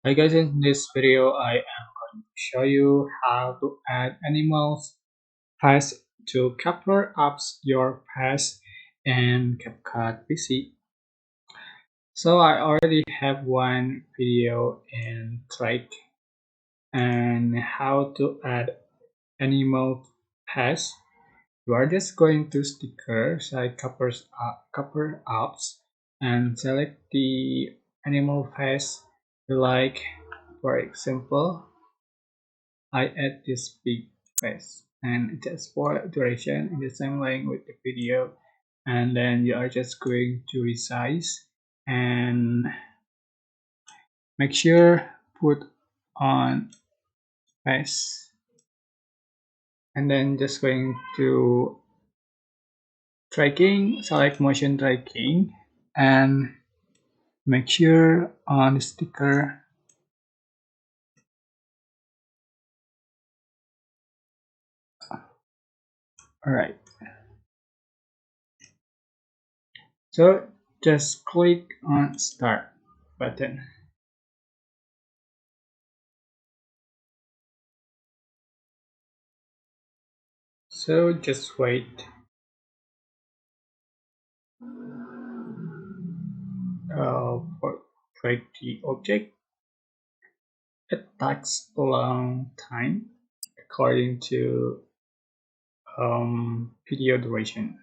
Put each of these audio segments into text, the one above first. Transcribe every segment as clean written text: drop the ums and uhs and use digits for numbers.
Hi guys, in this video I am going to show you how to add animals past to cover up your past in CapCut PC. So I already have one video in track and how to add animal past. You are just going to sticker side cover ups and select the animal past you like. For example, I add this big face and just for duration in the same line with the video, and then you are just going to resize and make sure put on face, and then just going to tracking, select motion tracking, and make sure on the sticker. Alright, so just click on start button. So just wait for track the object. It takes a long time according to video duration.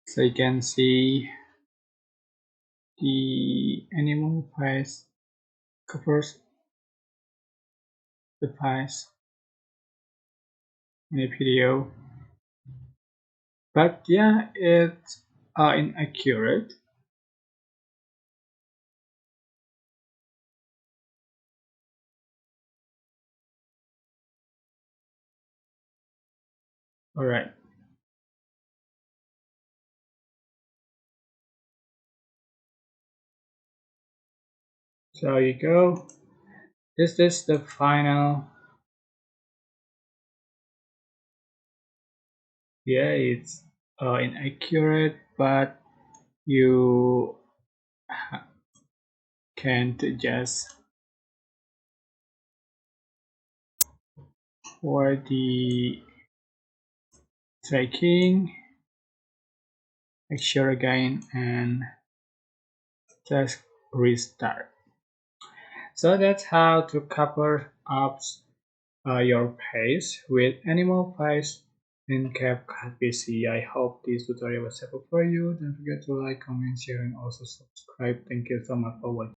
So you can see the animal face covers the face in the video, but yeah, it's inaccurate. All right, so you go. This is the final. Yeah, it's inaccurate, but you can't just for the tracking. Make sure again and just restart. So that's how to cover up your page with animal face in CapCut PC. I hope this tutorial was helpful for you. Don't forget to like, comment, share, and also subscribe. Thank you so much for watching.